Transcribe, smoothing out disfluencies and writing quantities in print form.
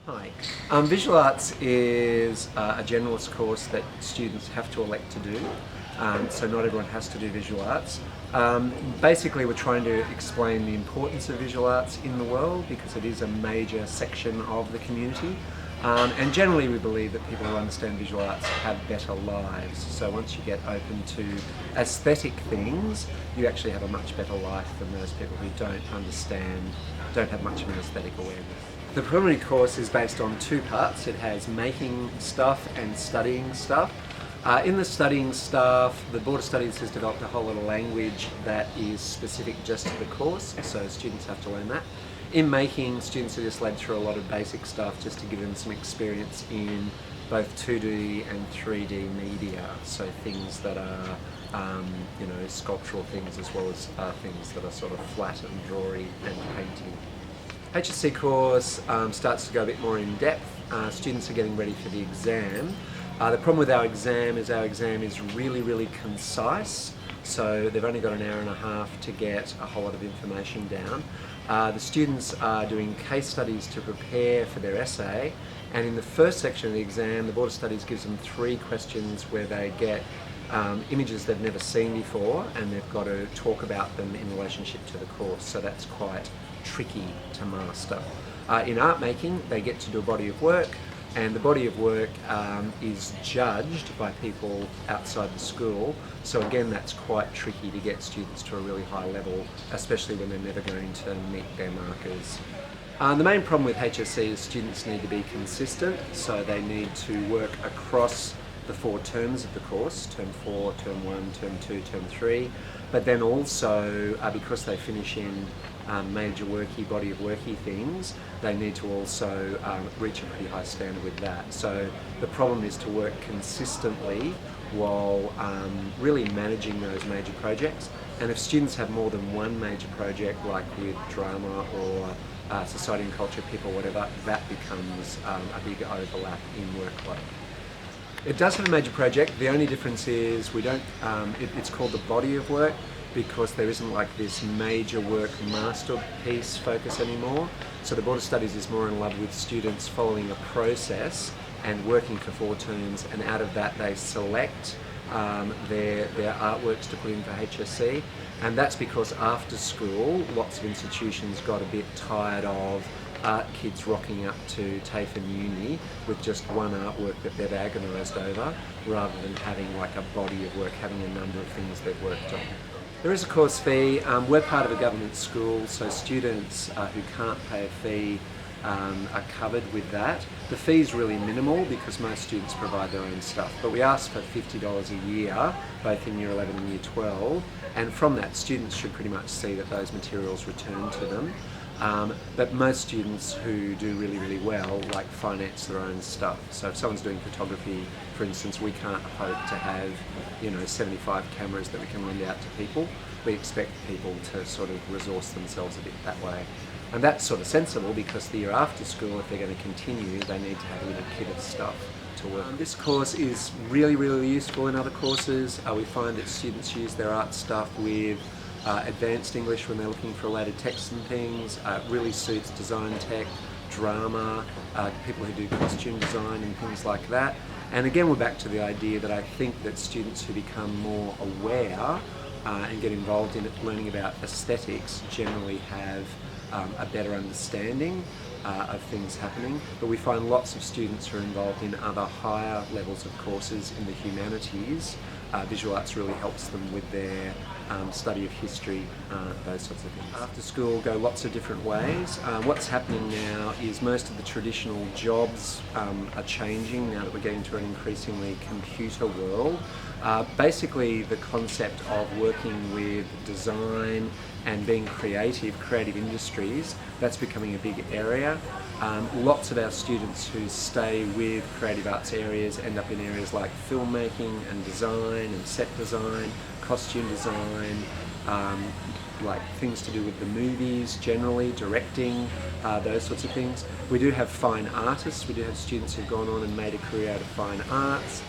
Hi. Visual arts is a generalist course that students have to elect to do, so not everyone has to do visual arts. Basically, we're trying to explain the importance of visual arts in the world because it is a major section of the community. And generally we believe that people who understand visual arts have better lives. So once you get open to aesthetic things, you actually have a much better life than those people who don't have much of an aesthetic awareness. The preliminary course is based on two parts. It has making stuff and studying stuff. In the studying stuff, the Board of Studies has developed a whole lot of language that is specific just to the course, so students have to learn that. In making, students are just led through a lot of basic stuff just to give them some experience in both 2D and 3D media, so things that are sculptural things as well as things that are sort of flat and drawy and painting. HSC course starts to go a bit more in depth. Students are getting ready for the exam. The problem with our exam is really concise, so they've only got an hour and a half to get a whole lot of information down. The students are doing case studies to prepare for their essay, and in the first section of the exam the Board of Studies gives them 3 questions where they get images they've never seen before, and they've got to talk about them in relationship to the course, so that's quite tricky to master. In art making, they get to do a body of work, and the body of work is judged by people outside the school, so again that's quite tricky to get students to a really high level, especially when they're never going to meet their markers. The main problem with HSC is students need to be consistent, so they need to work across the 4 terms of the course, term 4, term 1, term 2, term 3, but then also because they finish in major worky, body of worky things, they need to also reach a pretty high standard with that. So the problem is to work consistently while really managing those major projects, and if students have more than one major project, like with drama or society and culture, people, whatever, that becomes a big overlap in workload. It does have a major project. The only difference is we don't. It's called the body of work because there isn't like this major work masterpiece focus anymore. So the Board of Studies is more in love with students following a process and working for 4 terms, and out of that they select their artworks to put in for HSC, and that's because after school lots of institutions got a bit tired of art kids rocking up to TAFE and uni with just one artwork that they've agonised over, rather than having like a body of work, having a number of things they've worked on. There is a course fee. We're part of a government school, so students who can't pay a fee are covered with that. The fee is really minimal because most students provide their own stuff, but we ask for $50 a year, both in Year 11 and Year 12, and from that students should pretty much see that those materials return to them. But most students who do really well like finance their own stuff. So if someone's doing photography, for instance, we can't hope to have 75 cameras that we can lend out to people. We expect people to sort of resource themselves a bit that way. And that's sort of sensible because the year after school, if they're going to continue, they need to have a little kit of stuff to work. This course is really useful in other courses. We find that students use their art stuff with advanced English when they're looking for related texts and things. It really suits design tech, drama, people who do costume design and things like that. And again, we're back to the idea that I think that students who become more aware and get involved in it, learning about aesthetics, generally have a better understanding of things happening. But we find lots of students who are involved in other higher levels of courses in the humanities. Visual arts really helps them with their study of history, those sorts of things. After school go lots of different ways. What's happening now is most of the traditional jobs are changing now that we're getting to an increasingly computer world. Basically the concept of working with design and being creative industries, that's becoming a big area. Lots of our students who stay with creative arts areas end up in areas like filmmaking and design and set design, costume design, like things to do with the movies generally, directing, those sorts of things. We do have fine artists. We do have students who've gone on and made a career out of fine arts.